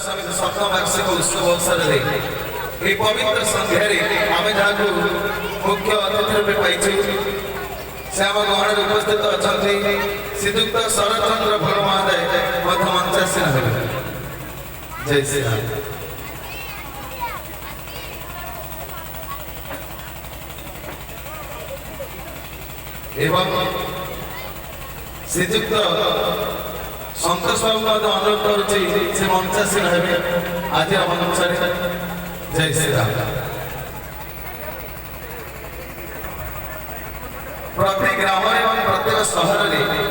समिति सप्तम वार्षिक उत्सव अवसर में पवित्र संध्यारे आम जहाँ मुख्य अतिथि रूपे पाई से आम गहन उपस्थित अच्छा श्रीजुक्त शरतचंद्र भट्ट महोदय मंचासीन हेबे। जय श्री राम। एवं श्रीजुक्त संतोष बाबू अनुरोध करुच्ची मंचासीन हेबे आज मंच। जय श्री राम। प्रत्येक ग्राम एवं प्रत्येक सहर में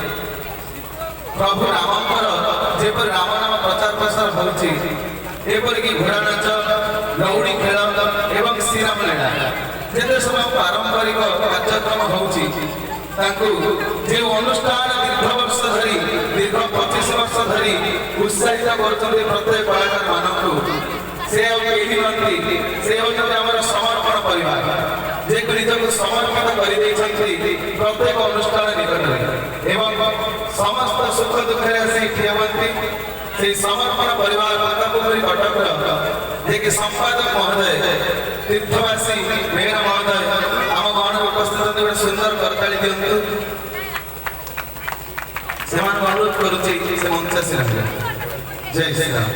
प्रभु रामकर जेपर राम नाम प्रचार प्रसार होपरिक घोड़ा नाच लौड़ी खेल एवं श्रीराम लीला जिते सब पारंपरिक कार्यक्रम होची अनुष्ठान दीर्घ वर्ष धरी दीर्घ 25 वर्ष धरी उत्साहित कर प्रत्येक कलाकार मानक से समर्पण परिवार जे निजक समर्पित कर प्रत्येक अनुष्ठान निकट एवं समस्त सुख दुखे आसी ठियावती से समर्पण परिवार पतापुरी कटक जे कि संपादक महोदय तीर्थवासी मेघना महोदय आम गहन उपस्थित गोटे सुंदर करताली दिंतु से अनुरोध करुच्ची से मंचासीन हेबे। जय श्री राम।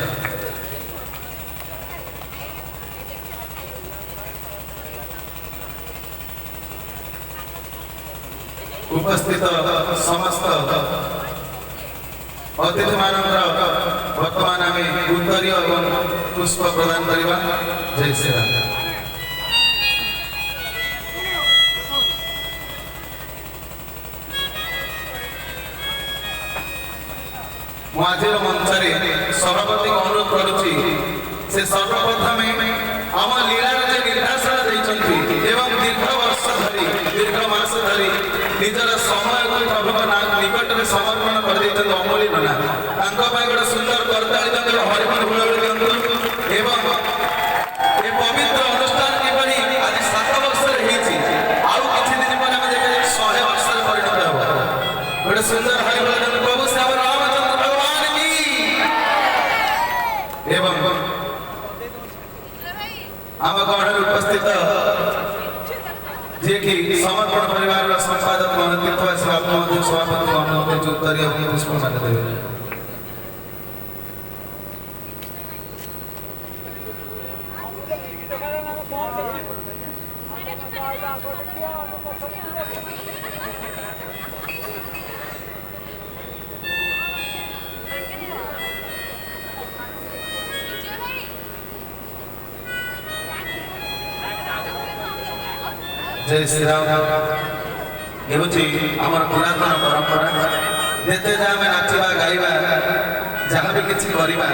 उपस्थित समस्त अतिथि वर्तमान आम उत्तरीय पुष्प प्रदान करवा। जय श्री राम। आज मंच सभापति अनुरोध करुच्ची से सर्वप्रथम आम लीलार निर्देशना एवं दीर्घ वर्ष धरी दीर्घ मास धरी निजर समय को प्रभु निकट में समर्पण कर अमूल्य नाना गोटे सुंदर करताली हरिमन हुलहुली दिंतु एवं ये पवित्र अनुष्ठान किपरि आज 7 वर्ष आउ किछि दिन पर आम देखा 100 वर्ष परिणत हो गोटे सुंदर हरिमन दिंतु प्रभु श्री रामचंद्र भगवान की एवं आम गहन उपस्थित जे कि समर्पण परिवार संपादक तीर्थवासी बाबू सभापति उत्तरीय पुष्प मान देवे। जय श्री राम। ये आमर पुरातन परंपरा जिते आम नाचवा गाइबा जहाँ भी किसी करवा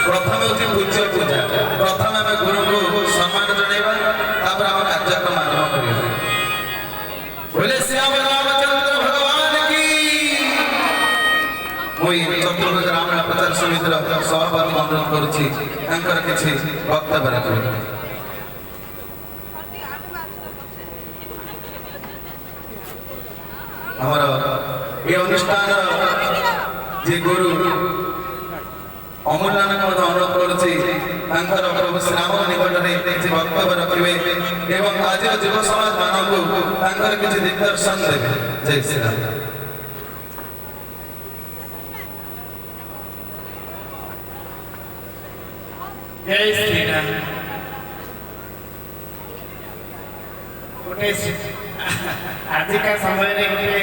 प्रथम हूँ पूज्य पूजा प्रथम आम गुरु को सम्मान जनइबा तापर आम कार्यक्रम आरंभ करिबा। बोले श्री रामचंद्र भगवान की। मुई चतुर्भुज रामलीला प्रचार समितिर सभापति अनुरोध करुच्ची किसी वक्तव्य रखिबा। हमार ये अनुष्ठान जे गुरु अमूल नानक अनुरोध करुच्ची प्रभु श्री राम निकट में किसी वक्तव्य रखिए एवं आज युव समाज मानक किसी दिग्दर्शन देवे। जय श्री राम। जय श्री राम। आजिका समय गोटे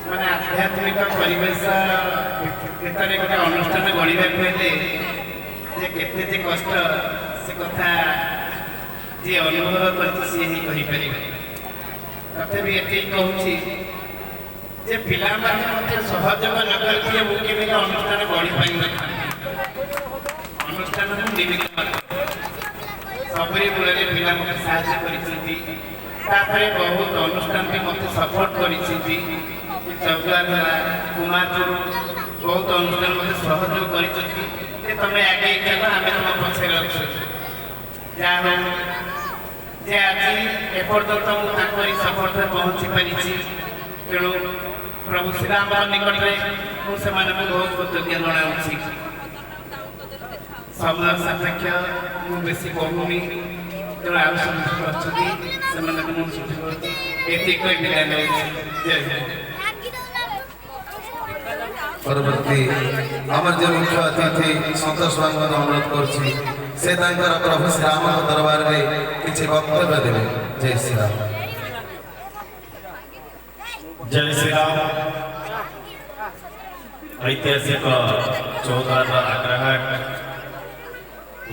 माने आध्यात्मिक परिवेश भीतर गोटे अनुष्ठान गढ़ा के कष्ट से कथा जी अनुभव कर तथापि ये कहूँ जे पिला सहयोग न करते मुझे अनुष्ठान गढ़ी पाई अनुष्ठान निमित्त सबरी मूल पिला मत साहय कर बहुत अनुष्ठान भी मत सपोर्ट कर कुमार बहुत अनुष्ठान मत सहयोग कर तुम आगे चल आम तुम पछे जहाँ जे आज एपर्तंत मुझे सफलता पहुँची पारी तेणु प्रभु श्रीराम निकट में मुझे बहुत कृतज्ञ जनाऊँगी ସମୟ ସାପେକ୍ଷ ମୁଁ ବେଶୀ କହୁନି ତେଣୁ ଆଉ ସମସ୍ତେ ଅଛନ୍ତି ସେମାନଙ୍କୁ ମୁଁ ଛୁଟି କରୁଛି ଏତିକି କହି ବିଦାୟ ନେଉଛି ଜୟ ଜୟ। পরবর্তী আমার যে মুখ্য অতিথি সন্তোষ বাবু অনুরোধ করছি সে তাঁর প্রভু শ্রীরাম দরবারে কিছু বক্তব্য দেবে। জয় শ্রীরাম। जय श्री राम। ऐतिहासिक चौद्वार आग्रहट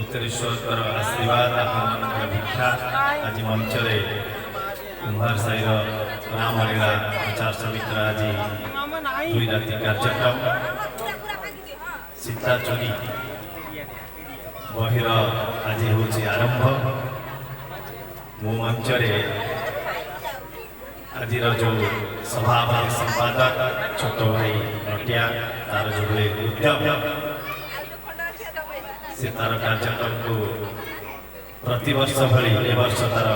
उत्तरेश्वर आशीर्वाद आपंकर भिक्षा आज मंच कुंभार साई रामलीला प्रचार समिति आज 2 राति कार्यक्रम सीता चोरी बहिर आज हूँ आरंभ मो मंच आज जो सभापति संपादक छोट भाई नटिया तार जो उद्यम से तार कार्यक्रम को प्रति वर्ष भली ए वर्ष तार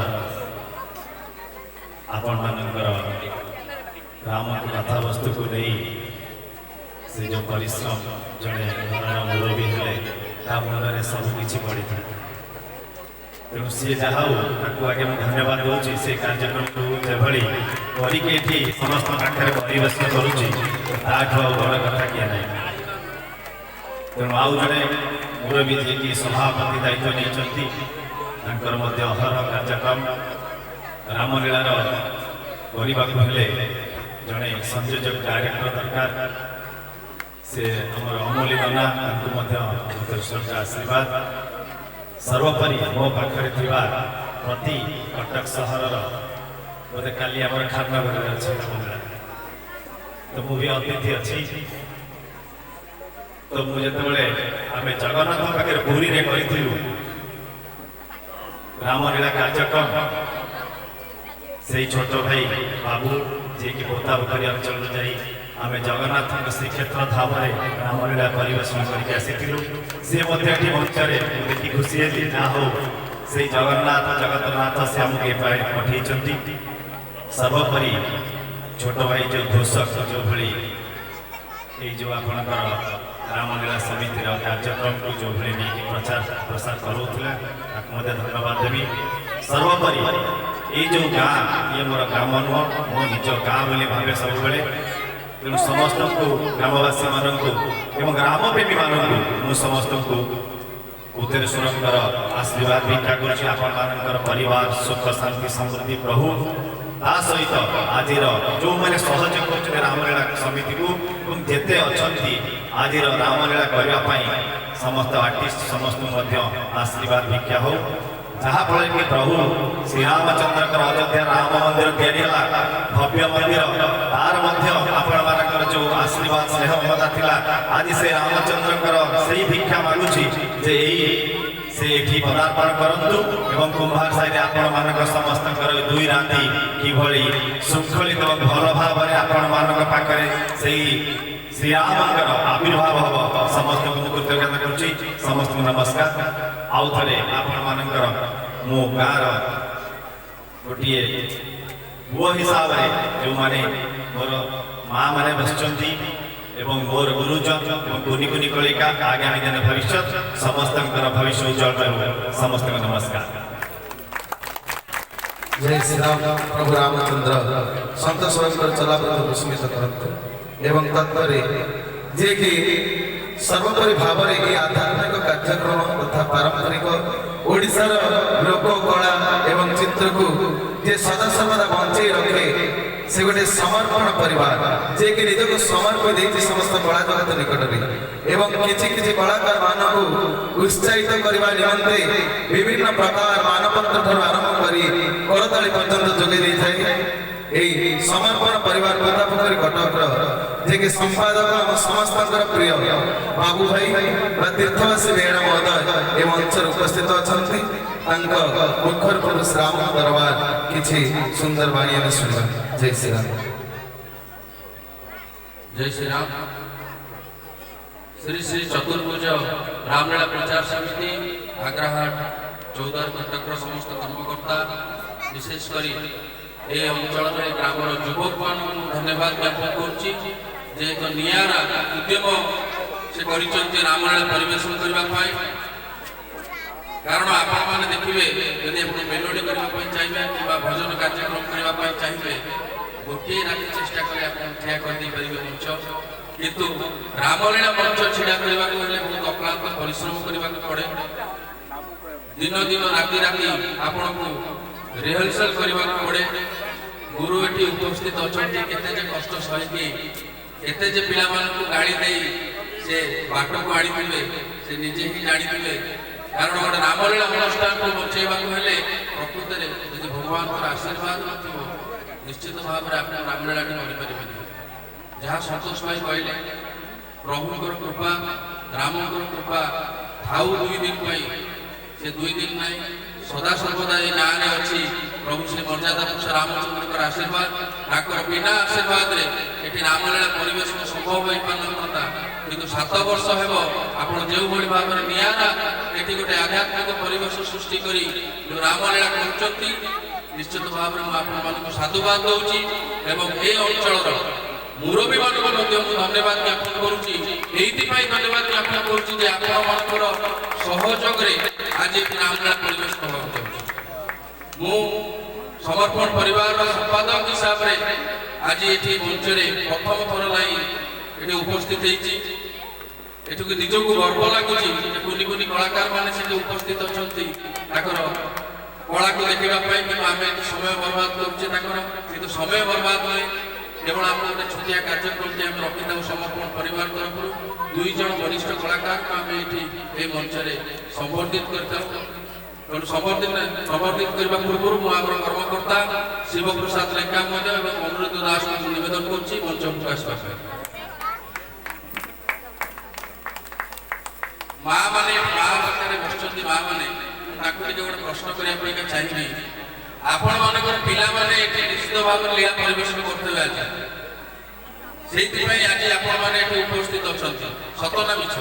आपण मानकर राम कथा वस्तु को नहीं से जो परिश्रम जड़े घर मुरबी हेले मन सबकि पड़ी था तेणु सी जहाँ आगे मैं धन्यवाद दूसरी से कार्यक्रम को जभली करके समस्त पाखे परिवेशन करुच्ची बड़ कथा किए ना तेणु आउ जड़े मुरबी जी सभापति दायित्व नहीं अहरह कार्यक्रम रामलीलार करने जड़े संयोजक डायरेक्टर दरकार से आमर अमूल्य नना आशीर्वाद सर्वोपरि मो पाखे प्रति कटक सहर बोधे काली आम खाननगर अच्छे तो मुझे अतिथि अच्छी तो मुझे आम जगन्नाथ पाखे पुरी में करूँ रामलीला कार्यक्रम से छोट भाई बाबू जी की बोताबुखारी अंचल जाई आम जगन्नाथ श्रीक्षेत्र धाम रामलीला परिवेशन करके आसीलु सी मंच देखी खुशी है ना हो से जगन्नाथ जगतनाथ से आमको ये पठे सर्वोपरि छोट भाई जो घोषक जो भली जो आपणकर रामलीला समिति कार्यक्रम को जो भली नहीं प्रचार प्रसार करूला धन्यवाद देवी सर्वोपरि ये जो गाँ ये मोर ग्राम नुह मो निज गाँ बोली भावे सब तेणु समस्त को ग्रामवासी मानक एवं ग्राम प्रेमी मानक मु समस्त को उत्तरेश्वर आशीर्वाद भिक्षा कर परिवार सुख शांति समृद्धि प्रभु ता सहित आज जो मैंने सहयोग कर रामलीला समिति को जिते अच्छा आज रामलीला करने समस्त आर्टिस्ट समस्त आशीर्वाद भिक्षा हो जहाँ फल कि प्रभु श्री रामचंद्र अयोध्या राम मंदिर या भव्य मंदिर तार आपण मानकर जो आशीर्वाद स्नेह ममता थिला आज से रामचंद्र से भिक्षा मागुची जे से एठी पदार्पण करंतु एवं कुंभार साई आपण मानक समस्त 2 राति किभली शृंखलित और भल भाव में आपण मानक पाखे से श्री रामकर आविर्भाव हम समस्त को कृतज्ञता करुच्ची समस्त नमस्कार आउ थे आपण मानकर मो गाँव गोटे पुओ हिसाब से जो मैंने मोर माँ मैंने बसचंती एवं मोर गुरुजन कुनी कुनी कलिका आगामी दिन भविष्य समस्त भविष्य उज्जवल करू समस्त नमस्कार। जय श्री राम। प्रभु रामचंद्र संतोष चलापथ विस्मित करते एवं तत्पर जे कि सर्वोपरि भाव में ये आध्यात्मिक कार्यक्रम तथा पारंपरिक ओडिशार लोक कला एवं चित्र को जे सदा सर्वदा बंचे रखे से गोटे समर्पण परिवार जे कि निज को समर्पित देती समस्त कला जगत निकट में एवं किसी कलाकार मानक उत्साहित करने निमंते विभिन्न प्रकार मानपत्र आरंभ कर करताली पर्यंत जोगे थाए समर्पण परिवार बोतापोखरी कटक जे कि संपादक आम समस्त प्रिय बाबू भाई तीर्थवासी बेहरा महोदय ए मंच उपस्थित अच्छा मुखर प्रभु श्राम दरबार किसी सुंदर वाणी में सुनवा। जय श्री राम। जय श्री राम। श्री श्री चतुर्भुज रामलीला प्रचार समिति आग्राहाट चौदार कटक समस्त कर्मकर्ता विशेषकर ए अंचल में ग्राम युवक मान धन्यवाद ज्ञापन करुच्ची एक निरा उद्यम से रामलीला परिवेशन करने କାରଣ ଆପଣମାନେ ଦେଖିବେ ଯଦି ଆପଣ ମେଲୋଡି କରିବା ପାଇଁ ଚାହିଁବେ କିମ୍ବା ଭଜନ କାର୍ଯ୍ୟକ୍ରମ କରିବା ପାଇଁ ଚାହିଁବେ ଗୋଟିଏ ରାତି ଚେଷ୍ଟା କରି ଆପଣ ଠିଆ କରିଦେଇପାରିବେ ମଞ୍ଚ, କିନ୍ତୁ ରାମଲୀଳା ମଞ୍ଚ ଛିଡ଼ା କରିବାକୁ ହେଲେ ବହୁତ ଅକ୍ଳାନ୍ତ ପରିଶ୍ରମ କରିବାକୁ ପଡ଼େ। ଦିନ ଦିନ ରାତି ରାତି ଆପଣଙ୍କୁ ରିହର୍ସାଲ କରିବାକୁ ପଡ଼େ। ଗୁରୁ ଏଠି ଉପସ୍ଥିତ ଅଛନ୍ତି, କେତେ ଯେ କଷ୍ଟ ସହିକି କେତେ ଯେ ପିଲାମାନଙ୍କୁ ଗାଳି ଦେଇ ସେ ବାଟକୁ ଆଣିଥିବେ ସେ ନିଜେ ହିଁ ଜାଣିଥିବେ। କାରଣ ଗୋଟେ ରାମଲୀଳା ଅନୁଷ୍ଠାନକୁ ବଞ୍ଚେଇବାକୁ ହେଲେ ପ୍ରକୃତରେ ଯଦି ଭଗବାନଙ୍କର ଆଶୀର୍ବାଦ ନଥିବ ନିଶ୍ଚିତ ଭାବରେ ଆପଣ ରାମଲୀଳାଟି କରିପାରିବେନି। ଯାହା ସନ୍ତୋଷ ଭାଇ କହିଲେ, ପ୍ରଭୁଙ୍କର କୃପା ରାମଙ୍କର କୃପା ଥାଉ 2 ଦିନ ପାଇଁ, ସେ 2 ଦିନ ନାହିଁ ସଦାସର୍ବଦା ଏ ଗାଁରେ ଅଛି। ପ୍ରଭୁ ଶ୍ରୀ ମର୍ଯ୍ୟାଦା ପୁରୁଷ ରାମଚନ୍ଦ୍ରଙ୍କର ଆଶୀର୍ବାଦ, ତାଙ୍କର ବିନା ଆଶୀର୍ବାଦରେ ଏଠି ରାମଲୀଳା ପରିବେଷଣ ସମ୍ଭବ ହୋଇପାରିନଥାନ୍ତା। କିନ୍ତୁ 7 ବର୍ଷ ହେବ ଆପଣ ଯେଉଁଭଳି ଭାବରେ ନିଆରା ଏଠି ଗୋଟେ ଆଧ୍ୟାତ୍ମିକ ପରିବେଶ ସୃଷ୍ଟି କରି ଯେଉଁ ରାମଲୀଳା କରୁଛନ୍ତି, ନିଶ୍ଚିତ ଭାବରେ ମୁଁ ଆପଣମାନଙ୍କୁ ସାଧୁବାଦ ଦେଉଛି ଏବଂ ଏ ଅଞ୍ଚଳର ମୁରବୀମାନଙ୍କୁ ମଧ୍ୟ ମୁଁ ଧନ୍ୟବାଦ ଜ୍ଞାପନ କରୁଛି। ଏଇଥିପାଇଁ ଧନ୍ୟବାଦ ଜ୍ଞାପନ କରୁଛି ଯେ ଆପଣମାନଙ୍କର ସହଯୋଗରେ ଆଜି ରାମଲୀଳା ପରିବେଶ ହେବାକୁ ଯାଉଛି। ମୁଁ ସମର୍ପଣ ପରିବାରର ସମ୍ପାଦକ ହିସାବରେ ଆଜି ଏଠି ମଞ୍ଚରେ ପ୍ରଥମ ଥର ଲାଗି ଏଠି ଉପସ୍ଥିତ ହେଇଛି। ଏଠିକୁ ନିଜକୁ ଗର୍ବ ଲାଗୁଛି ଯେ କୁନି କୁନି କଳାକାରମାନେ ସେଠି ଉପସ୍ଥିତ ଅଛନ୍ତି ତାଙ୍କର କଳାକୁ ଦେଖିବା ପାଇଁ, କିନ୍ତୁ ଆମେ ଏଠି ସମୟ ବର୍ବାଦ କରୁଛେ ତାଙ୍କର। କିନ୍ତୁ ସମୟ ବର୍ବାଦ ନୁହେଁ, କେବଳ ଆମର ଗୋଟେ ଛୋଟିଆ କାର୍ଯ୍ୟକ୍ରମଟି ଆମେ ରଖିଥାଉ ସମର୍ପଣ ପରିବାର ତରଫରୁ। 2 ଜଣ ବରିଷ୍ଠ କଳାକାରଙ୍କୁ ଆମେ ଏଠି এই ମଞ୍ଚରେ ସମ୍ବର୍ଦ୍ଧିତ କରିଥାଉ। ତେଣୁ ସମ୍ବର୍ଦ୍ଧିତ କରିବା ପୂର୍ବରୁ ମୁଁ ଆମର କର୍ମକର୍ତ୍ତା ଶିବପ୍ରସାଦ ଲେଙ୍କା ମଧ୍ୟ ଏବଂ ଅନୁରୁଦ୍ଧ ଦାସଙ୍କୁ ନିବେଦନ କରୁଛି ମଞ୍ଚ ପ୍ରକାଶ କରିବା ପାଇଁ। ମା ପାଖରେ ବସିଛନ୍ତି ମା ମାନେ, ତାଙ୍କୁ ଟିକେ ଗୋଟେ ପ୍ରଶ୍ନ କରିବା ପାଇଁ ଚାହିଁବି। ଆପଣମାନଙ୍କର ପିଲାମାନେ ଏଠି ନିଶ୍ଚିତ ଭାବରେ ଲୀଳା ପରିବେଷଣ କରୁଥିବେ ଆଜି, ସେଇଥିପାଇଁ ଆଜି ଆପଣମାନେ ଏଠି ଉପସ୍ଥିତ ଅଛନ୍ତି। ସତ ନା ମିଛ?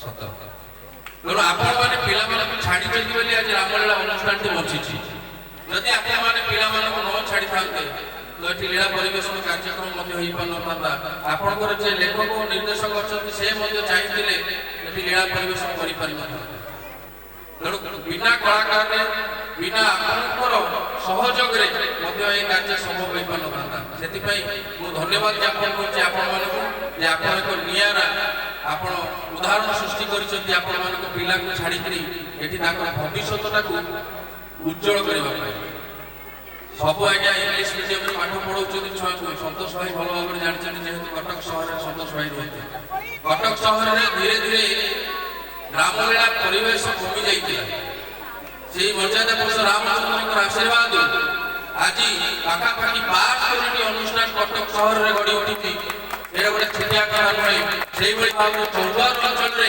ସତ। ତେଣୁ ଆପଣମାନେ ପିଲାମାନଙ୍କୁ ଛାଡ଼ିଛନ୍ତି ବୋଲି ଆଜି ରାମଲୀଳା ଅନୁଷ୍ଠାନଟି ବଞ୍ଚିଛି। ଯଦି ଆପଣମାନେ ପିଲାମାନଙ୍କୁ ନ ଛାଡ଼ିଥାନ୍ତେ ତ ଏଠି ଲୀଳା ପରିବେଷଣ କାର୍ଯ୍ୟକ୍ରମ ମଧ୍ୟ ହୋଇପାରିନଥାନ୍ତା। ଆପଣଙ୍କର ଯେ ଲେଖକ ଓ ନିର୍ଦ୍ଦେଶକ ଅଛନ୍ତି ସେ ମଧ୍ୟ ଚାହିଁଥିଲେ ଏଠି ଲୀଳା ପରିବେଷଣ କରିପାରିନଥାନ୍ତେ। ତେଣୁ ବିନା କଳାକାରରେ ବିନା ଆପଣଙ୍କର ସହଯୋଗରେ ମଧ୍ୟ ଏ କାର୍ଯ୍ୟ ସମ୍ଭବ ହୋଇପାରିନଥାନ୍ତା। ସେଥିପାଇଁ ମୁଁ ଧନ୍ୟବାଦ ଜ୍ଞାପନ କରୁଛି ଆପଣମାନଙ୍କୁ ଯେ ଆପଣ ଏକ ନିଆରା ଆପଣ ଉଦାହରଣ ସୃଷ୍ଟି କରିଛନ୍ତି ଆପଣମାନଙ୍କ ପିଲାଙ୍କୁ ଛାଡ଼ିକରି ଏଠି ତାଙ୍କର ଭବିଷ୍ୟତଟାକୁ ଉଜ୍ଜଳ କରିବା ପାଇଁ। ସବୁ ଆଜ୍ଞା ଇଂଲିଶ ମିଡିୟମରେ ପାଠ ପଢ଼ାଉଛନ୍ତି ଛୁଆଙ୍କୁ। ସନ୍ତୋଷ ଭାଇ ଭଲ ଭାବରେ ଜାଣିଛନ୍ତି, ଯେହେତୁ କଟକ ସହରରେ ସନ୍ତୋଷ ଭାଇ ରୁହନ୍ତି। କଟକ ସହରରେ ଧୀରେ ଧୀରେ ରାମଲୀଳା ପରିବେଶ କମି ଯାଇଥିଲା। ସେଇ ମର୍ଯ୍ୟାଦା ପୁରୁଷ ରାମଚନ୍ଦ୍ରଙ୍କର ଆଶୀର୍ବାଦ ଆଜି ପାଖାପାଖି 62ଟି ଅନୁଷ୍ଠାନ କଟକ ସହରରେ ଗଢ଼ି ଉଠିଛି। ଏଇଟା ଗୋଟେ ଛୋଟିଆ କଥା ନୁହେଁ। ସେଇଭଳି ଭାବରେ ଚୌଦ୍ୱାର ଅଞ୍ଚଳରେ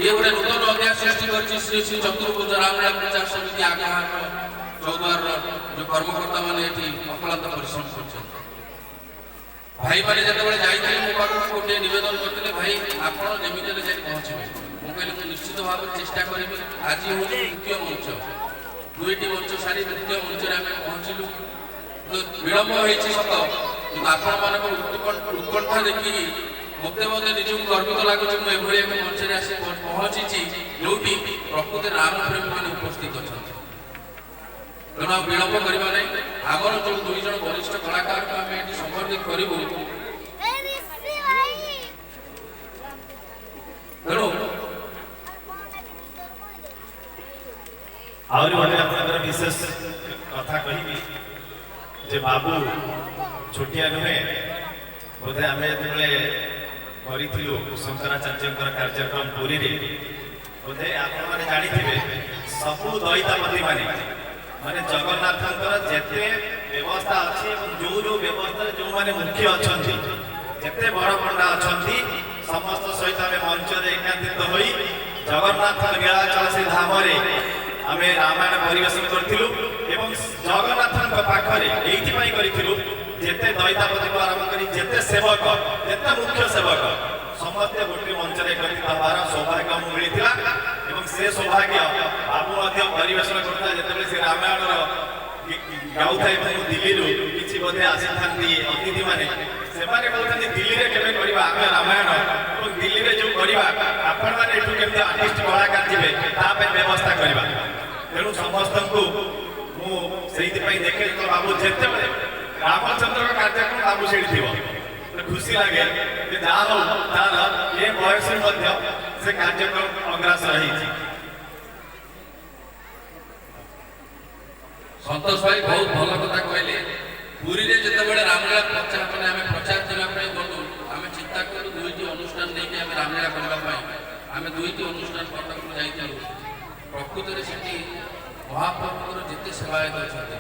ଇଏ ଗୋଟେ ନୂତନ ଅଧ୍ୟାୟ ସୃଷ୍ଟି କରିଛି ଶ୍ରୀ ଶ୍ରୀ ଚତୁର୍ଭୁଜ ରାମଲୀଳା ପ୍ରଚାର ସମିତି ଆଜ୍ଞାହାଟ ଚୌଦ୍ୱାରର ଯେଉଁ କର୍ମକର୍ତ୍ତାମାନେ ଏଠି ଅକ୍ଳାନ୍ତ ପରିଶ୍ରମ କରିଛନ୍ତି। ଭାଇମାନେ ଯେତେବେଳେ ଯାଇଥିଲେ ମୋ ପାଖକୁ ଗୋଟିଏ ନିବେଦନ କରିଥିଲେ, ଭାଇ ଆପଣ ଯେମିତି ହେଲେ ଯାଇ ପହଞ୍ଚିବେ। ମୁଁ କହିଲି ମୁଁ ନିଶ୍ଚିତ ଭାବରେ ଚେଷ୍ଟା କରିବି। ଆଜି ହେଉଛି 2ୟ ମଞ୍ଚ, 2ଟି ମଞ୍ଚ ସାରି 3ୟ ମଞ୍ଚରେ ଆମେ ପହଞ୍ଚିଲୁ। ବିଳମ୍ବ ହେଇଛି ସତ, କିନ୍ତୁ ଆପଣମାନଙ୍କର ଉତ୍କଣ୍ଠା ଦେଖିକି ମୋତେ ମଧ୍ୟ ନିଜକୁ ଗର୍ବିତ ଲାଗୁଛି। ମୁଁ ଏଭଳି ଏକ ମଞ୍ଚରେ ଆସି ପହଞ୍ଚିଛି ଯେଉଁଠି ପ୍ରକୃତରେ ରାମପ୍ରେମୀମାନେ ଉପସ୍ଥିତ ଅଛନ୍ତି। ତେଣୁ ଆଉ ବିଳମ୍ବ କରିବା ନାହିଁ। ଆମର ଯେଉଁ 2 ଜଣ ବରିଷ୍ଠ କଳାକାରଙ୍କୁ ଆମେ ଏଠି ସମ୍ବର୍ଦ୍ଧିତ କରିବୁ। ତେଣୁ ଆହୁରି ଗୋଟେ ଆପଣଙ୍କର ବିଶେଷ କଥା କହିବି ଯେ ବାବୁ ଛୋଟିଆ ନୁହେଁ। ବୋଧେ ଆମେ ଯେତେବେଳେ କରିଥିଲୁ ଶଙ୍କରାଚାର୍ଯ୍ୟଙ୍କର କାର୍ଯ୍ୟକ୍ରମ ପୁରୀରେ, ବୋଧେ ଆପଣମାନେ ଜାଣିଥିବେ ସବୁ ଦଇତାପତିମାନେ ମାନେ ଜଗନ୍ନାଥଙ୍କର ଯେତେ ବ୍ୟବସ୍ଥା ଅଛି ଏବଂ ଯେଉଁ ବ୍ୟବସ୍ଥାରେ ଯେଉଁମାନେ ମୁଖ୍ୟ ଅଛନ୍ତି, ଯେତେ ବଡ଼ ପଣ୍ଡା ଅଛନ୍ତି, ସମସ୍ତ ସହିତ ଆମେ ମଞ୍ଚରେ ଏକାତ୍ରିତ ହୋଇ ଜଗନ୍ନାଥ ନୀଳାଚଳ ସେ ଧାମରେ ଆମେ ରାମାୟଣ ପରିବେଷଣ କରିଥିଲୁ। ଏବଂ ଜଗନ୍ନାଥଙ୍କ ପାଖରେ ଏଇଥିପାଇଁ କରିଥିଲୁ ଯେତେ ଦଇତାପତିକୁ ଆରମ୍ଭ କରି ଯେତେ ସେବକ, ଯେତେ ମୁଖ୍ୟ ସେବକ ସମସ୍ତେ ଗୋଟିଏ ମଞ୍ଚରେ ଏକତ୍ରିତ ହେବାର ସୌଭାଗ୍ୟ ଆମକୁ ମିଳିଥିଲା। ଏବଂ ସେ ସୌଭାଗ୍ୟ ବାବୁ ମଧ୍ୟ ପରିବେଷଣ କରୁଥିଲା। ଯେତେବେଳେ ସେ ରାମାୟଣର ଗାଉଥାଏ ଏବଂ ଦିଲ୍ଲୀରୁ କିଛି ବୋଧେ ଆସିଥାନ୍ତି ଅତିଥିମାନେ, ସେମାନେ କହୁଥାନ୍ତି ଦିଲ୍ଲୀରେ କେବେ କରିବା ଆମେ ରାମାୟଣ, ଏବଂ ଦିଲ୍ଲୀରେ ଯେଉଁ କରିବା ଆପଣମାନେ ମାନେ ଏଠୁ କେମିତି ଆର୍ଟିଷ୍ଟ କଳାକାର ଯିବେ ତା ପାଇଁ ବ୍ୟବସ୍ଥା କରିବା। ତେଣୁ ସମସ୍ତଙ୍କୁ ମୁଁ ସେଇଥିପାଇଁ ଦେଖେ ବାବୁ ଯେତେବେଳେ ରାମଚନ୍ଦ୍ରଙ୍କ କାର୍ଯ୍ୟକ୍ରମ ବାବୁ ସେଇଠି ଥିବ ଖୁସି ଲାଗେ ଯେ ଯାହା ହଉ ତାର ଏ ବୟସରେ ମଧ୍ୟ ସେ କାର୍ଯ୍ୟକ୍ରମ ଅଗ୍ରସର ହେଇଛି। ସନ୍ତୋଷ ଭାଇ ବହୁତ ଭଲ କଥା କହିଲେ। ପୁରୀରେ ଯେତେବେଳେ ରାମଲୀଳା ମାନେ ଆମେ ପ୍ରଚାର କରିବା ପାଇଁ ଗଲୁ ଆମେ ଚିନ୍ତା କଲୁ ଦୁଇଟି ଅନୁଷ୍ଠାନ ନେଇକି ଆମେ ରାମଲୀଳା କରିବା ପାଇଁ। ଆମେ ଦୁଇଟି ଅନୁଷ୍ଠାନ କଟକକୁ ଯାଇଥିଲୁ। ପ୍ରକୃତରେ ସେଠି ମହାପ୍ରଭୁଙ୍କର ଯେତେ ସେବାୟତ ଅଛନ୍ତି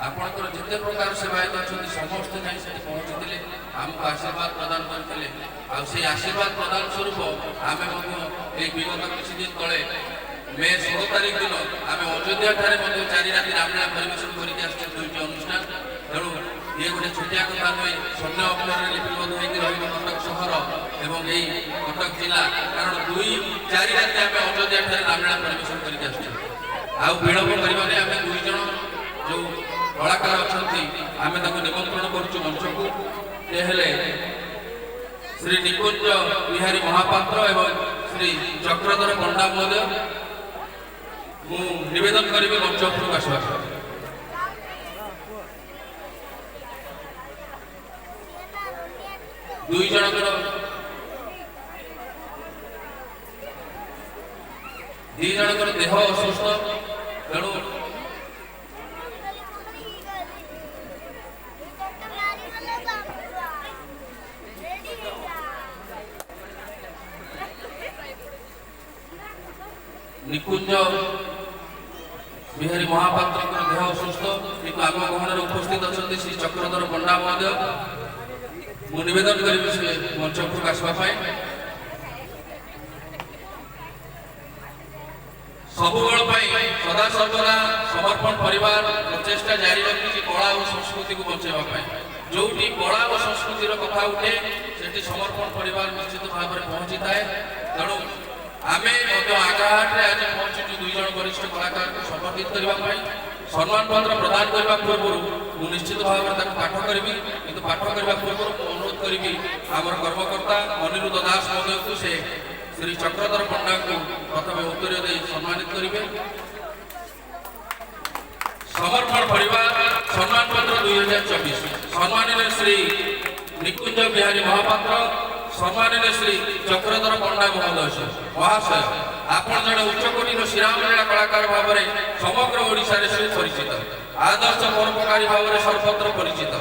ଆପଣଙ୍କର ଯେତେ ପ୍ରକାର ସେବାୟତ ଅଛନ୍ତି ସମସ୍ତେ ଯାଇ ସେଠି ପହଞ୍ଚିଥିଲେ ଆମକୁ ଆଶୀର୍ବାଦ ପ୍ରଦାନ କରିଥିଲେ। ଆଉ ସେଇ ଆଶୀର୍ବାଦ ପ୍ରଦାନ ସ୍ୱରୂପ ଆମେ ମଧ୍ୟ ଏଇ ବିଗତ କିଛି ଦିନ ତଳେ ମେ 16 ତାରିଖ ଦିନ ଆମେ ଅଯୋଧ୍ୟା ଠାରେ ମଧ୍ୟ 4 ରାତି ରାମଲୀଳା ପରିବେଷଣ କରିକି ଆସିଛୁ ଦୁଇଟି ଅନୁଷ୍ଠାନ। ତେଣୁ ଇଏ ଗୋଟେ ଛୋଟିଆ କଥା ନୁହେଁ। ସ୍ୱର୍ଣ୍ଣ ଅକ୍ଷରରେ ଲିପିବଦ୍ଧ ହେଇକି ରହିବ କଟକ ସହର ଏବଂ ଏଇ କଟକ ଜିଲ୍ଲା। କାରଣ 4 ରାତି ଆମେ ଅଯୋଧ୍ୟା ଠାରେ ରାମଲୀଳା ପରିବେଷଣ କରିକି ଆସିଛୁ। ଆଉ ବିଳମ୍ବ କରିବାରେ ଆମେ 2 ଜଣ ଯୋଉ କଳାକାର ଅଛନ୍ତି ଆମେ ତାଙ୍କୁ ନିମନ୍ତ୍ରଣ କରୁଛୁ ମଞ୍ଚକୁ। ସେ ହେଲେ ଶ୍ରୀ ନିକୁଞ୍ଜ ବିହାରୀ ମହାପାତ୍ର ଏବଂ ଶ୍ରୀ ଚକ୍ରଧର ପଣ୍ଡା ମହୋଦୟ। ମୁଁ ନିବେଦନ କରିବି ମଞ୍ଚ ଉପରକୁ ଆସିବାକୁ। ଦୁଇ ଜଣଙ୍କର ଦେହ ଅସୁସ୍ଥ ତେଣୁ ନିକୁଞ୍ଜ ବିହାରୀ ମହାପାତ୍ରଙ୍କର ଦେହ ଅସୁସ୍ଥ କିନ୍ତୁ ଆମ ଗହଣରେ ଉପସ୍ଥିତ ଅଛନ୍ତି ଶ୍ରୀ ଚକ୍ରଧର ପଣ୍ଡା ମହୋଦୟ। ମୁଁ ନିବେଦନ କରିବି ସେ ମଞ୍ଚ ଉପରକୁ ଆସିବା ପାଇଁ। ସବୁବେଳ ପାଇଁ ସଦାସର୍ବଦା ସମର୍ପଣ ପରିବାର ପ୍ରଚେଷ୍ଟା ଜାରି ରଖିଛି କଳା ଓ ସଂସ୍କୃତିକୁ ବଞ୍ଚାଇବା ପାଇଁ। ଯୋଉଠି କଳା ଓ ସଂସ୍କୃତିର କଥା ଉଠେ ସେଠି ସମର୍ପଣ ପରିବାର ନିଶ୍ଚିତ ଭାବରେ ପହଞ୍ଚିଥାଏ। ତେଣୁ ଆମେ ମଧ୍ୟ ଆଗାହାଟରେ ଆଜି ପହଞ୍ଚିଛୁ 2 ଜଣ ବରିଷ୍ଠ କଳାକାରଙ୍କୁ ସମର୍ପିତ କରିବା ପାଇଁ। ସମ୍ମାନ ପତ୍ର ପ୍ରଦାନ କରିବା ପୂର୍ବରୁ ମୁଁ ନିଶ୍ଚିତ ଭାବରେ ତାକୁ ପାଠ କରିବି କିନ୍ତୁ ପାଠ କରିବା ପୂର୍ବରୁ ମୁଁ ଅନୁରୋଧ କରିବି ଆମର କର୍ମକର୍ତ୍ତା ଅନିରୁଦ୍ଧ ଦାସ ମହୋଦୟଙ୍କୁ ସେ ଶ୍ରୀ ଚକ୍ରଧର ପଣ୍ଡାଙ୍କୁ ପ୍ରଥମେ ଉତ୍ତରୀୟ ଦେଇ ସମ୍ମାନିତ କରିବେ। ସମର୍ପଣ ପରିବାର ସମ୍ମାନ ପତ୍ର 2024 ସମ୍ମାନିତ ଶ୍ରୀ ନିକୁଞ୍ଜ ବିହାରୀ ମହାପାତ୍ର, ସମ୍ମାନିତ ଶ୍ରୀ ଚକ୍ରଧର ପଣ୍ଡା ମହାଶୟ। ଆପଣ ଜଣେ ଉଚ୍ଚକୋଟୀର ଶ୍ରୀରାମଲୀଳା କଳାକାର ଭାବରେ ସମଗ୍ର ଓଡ଼ିଶାରେ ସୁପରିଚିତ। ଆଦର୍ଶ ପରୋପକାରୀ ଭାବରେ ସର୍ବତ୍ର ପରିଚିତ।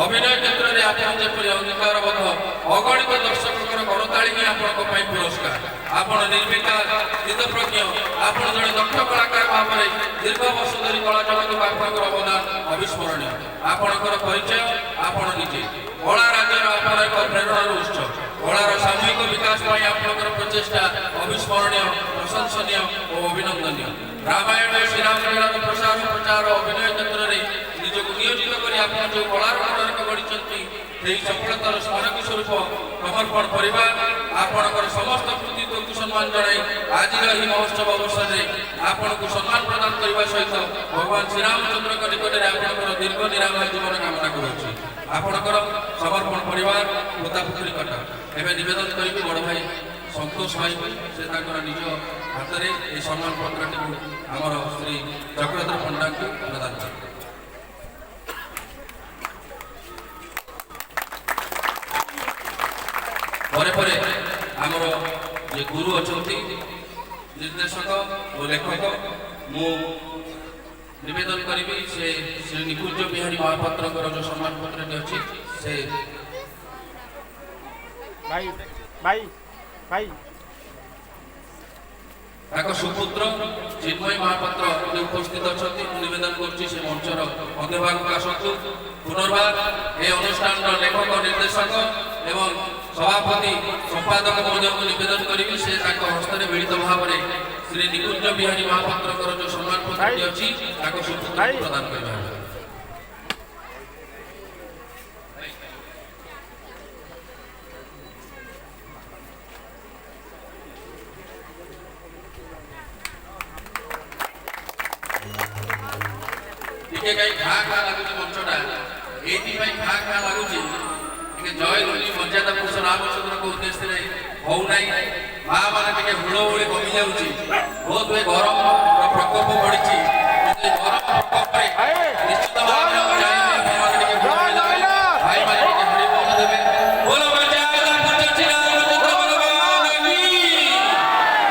ଅଭିନୟ କ୍ଷେତ୍ରରେ ଆପଣ ଯେପରି ଅଙ୍ଗୀକାରବଦ୍ଧ ଅଗଣିତ ଦର୍ଶକଙ୍କର କରତାଳି ହିଁ ଆପଣଙ୍କ ପାଇଁ ପୁରସ୍କାର। ଆପଣ ନିର୍ବିକାର ସ୍ଥିତପ୍ରଜ୍ଞ। ଆପଣ ଜଣେ ଦକ୍ଷ କଳାକାର ଭାବରେ ଦୀର୍ଘ ବର୍ଷ ଧରି କଳା ଜଗତକୁ ଆପଣଙ୍କର ଅବଦାନ ଅବିସ୍ମରଣୀୟ। ଆପଣଙ୍କର ପରିଚୟ ଆପଣ ନିଜେ। କଳା ରାଜ୍ୟର ଆପଣ ଏକ ପ୍ରେରଣାର ଉତ୍ସ। କଳାର ସାମୂହିକ ବିକାଶ ପାଇଁ ଆପଣଙ୍କର ପ୍ରଚେଷ୍ଟା ଅବିସ୍ମରଣୀୟ, ପ୍ରଶଂସନୀୟ ଓ ଅଭିନନ୍ଦନୀୟ। ରାମାୟଣ ଶ୍ରୀରାମଲୀଳାର ପ୍ରସାର ପ୍ରଚାର ଅଭିନୟ କ୍ଷେତ୍ରରେ ନିଜକୁ ନିୟୋଜିତ କରି ଆପଣ ଯେଉଁ କଳାର ନାଗରିକ ଗଢ଼ିଛନ୍ତି ସେହି ସଫଳତାର ସ୍ମରଣୀ ସ୍ୱରୂପ ସମର୍ପଣ ପରିବାର ଆପଣଙ୍କର ସମସ୍ତ କୃତିତ୍ୱକୁ ସମ୍ମାନ ଜଣାଇ ଆଜିର ଏହି ମହୋତ୍ସବ ଅବସରରେ ଆପଣଙ୍କୁ ସମ୍ମାନ ପ୍ରଦାନ କରିବା ସହିତ ଭଗବାନ ଶ୍ରୀରାମଚନ୍ଦ୍ରଙ୍କ ନିକଟରେ ଆପଣଙ୍କର ଦୀର୍ଘ ନିରାମୟ ଜୀବନ କାମନା କରୁଅଛି। ଆପଣଙ୍କର ସମର୍ପଣ ପରିବାର ଭୂତାପୁଖରୀ କଟକ। ଏବେ ନିବେଦନ କରିବି ବଡ଼ ଭାଇ ସନ୍ତୋଷ ଭାଇ ସେ ତାଙ୍କର ନିଜ ହାତରେ ଏହି ସମ୍ମାନ ପତ୍ରଟିକୁ ଆମର ଶ୍ରୀ ଚକ୍ରଧର ପଣ୍ଡାଙ୍କୁ ପ୍ରଦାନ କରିବେ। ପରେ ପରେ ଆମର ଯେ ଗୁରୁ ଅଛନ୍ତି ନିର୍ଦ୍ଦେଶକ ଓ ଲେଖକ ମୁଁ ନିବେଦନ କରିବି ସେ ଶ୍ରୀ ନିକୁଞ୍ଜ ବିହାରୀ ମହାପାତ୍ରଙ୍କର ଯେଉଁ ସମ୍ମାନ ପତ୍ରଟି ଅଛି ସେ ତାଙ୍କ ସୁପୁତ୍ର ଚିନ୍ମୟ ମହାପାତ୍ର ଯେ ଉପସ୍ଥିତ ଅଛନ୍ତି ମୁଁ ନିବେଦନ କରୁଛି ସେ ମଞ୍ଚର ମଧ୍ୟଭାଗକୁ ଆସନ୍ତୁ। ପୁନର୍ବାର ଏ ଅନୁଷ୍ଠାନର ଲେଖକ ନିର୍ଦ୍ଦେଶକ ଏବଂ ସଭାପତି ସମ୍ପାଦକ ମହୋଦୟଙ୍କୁ ନିବେଦନ କରିବି ସେ ତାଙ୍କ ହସ୍ତରେ ମିଳିତ ଭାବରେ ଶ୍ରୀ ନିକୁଞ୍ଜ ବିହାରୀ ମହାପାତ୍ରଙ୍କର ଯେଉଁ ସମ୍ମାନ ପତ୍ରଟି ଅଛି ତାଙ୍କ ସୁପୁତ୍ରକୁ ପ୍ରଦାନ କରିବା। ଟିକେ କାହିଁ ଘା ଘା ଲାଗୁଛି ମଞ୍ଚଟା ଏଇଥିପାଇଁ ଘା ଘା ଲାଗୁଛି ଟିକେ ଜୟ ଧ୍ୱନି ମର୍ଯ୍ୟାଦା ପୁରୁଷ ରାମଚନ୍ଦ୍ରଙ୍କ ଉଦ୍ଦେଶ୍ୟରେ ହଉନାହିଁ। ମା ମାନେ ଟିକେ ହୁଳହୁଳି କମି ଯାଉଛି ବହୁତ ହୁଏ ଗରମର ପ୍ରକୋପ ବଢିଛି କିନ୍ତୁ ଏ ଗରମ ପ୍ରକୋପରେ ନିଶ୍ଚିତ ଭାବରେ ମୁଁ ଚାହିଁବି ଆପଣମାନେ ଟିକେ ହୁଳହୁଳି ଦେବେ ଭାଇମାନେ ଟିକେ ହରିବୋଲ ଦେବେ ବୋଲ ବଜାଦା ପୁତ୍ର ଶ୍ରୀରାମଚନ୍ଦ୍ର ଭଗବାନ କି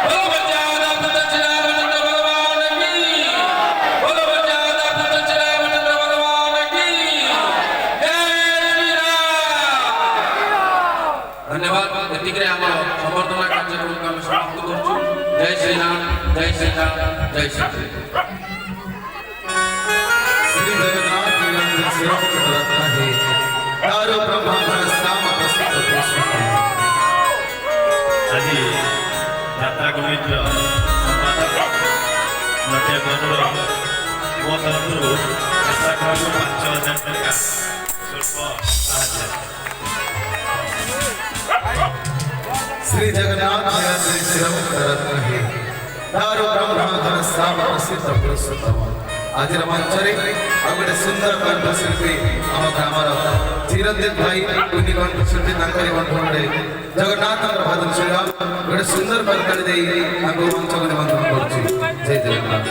ବୋଲ ବଜାଦା ପୁତ୍ର ଶ୍ରୀରାମଚନ୍ଦ୍ର ଭଗବାନ କି ବୋଲ ବଜାଦା ପୁତ୍ର ଶ୍ରୀରାମଚନ୍ଦ୍ର ଭଗବାନ କି ଜୟ ଶ୍ରୀରାମ ଧନ୍ୟବାଦ ଏତିକିରେ ଆମର ସମ୍ବର୍ଦ୍ଧନା କାର୍ଯ୍ୟକ୍ରମକୁ ଆମେ ସମାପ୍ତ କରୁଛୁ ଜୟ ଶ୍ରୀରାମ ଜୟ ଶ୍ରୀରାମ ଜୟ ଶ୍ରୀରାମ श्री जगन्नाथ लीला सेवा रत्न है तारो ब्रह्मा धन श्याम प्रसिद्ध पुरुषोत्तम ଆଜି ଯାତ୍ରା କମିଟିର ସମ୍ପାଦକ ନଟିଆ ଗଣର ମୋ ତରଫରୁ ପ୍ରେକ୍ଷାଗୃହକୁ 5,000 ଟଙ୍କା ସ୍ୱଳ୍ପ ସାହାଯ୍ୟ श्री जगन्नाथ लीला सेवा रत्न है तारो ब्रह्मा धन श्याम प्रसिद्ध पुरुषोत्तम आज मंचरे गोटे सुंदर कंठशिल्पी आम ग्रामर चिरंजीव भाई उन्हीं कंठशिल्पी कंठे जगन्नाथ भजन शुणा गोटे सुंदर करताली दे मंच को निमंत्रण करुच्ची जय जगन्नाथ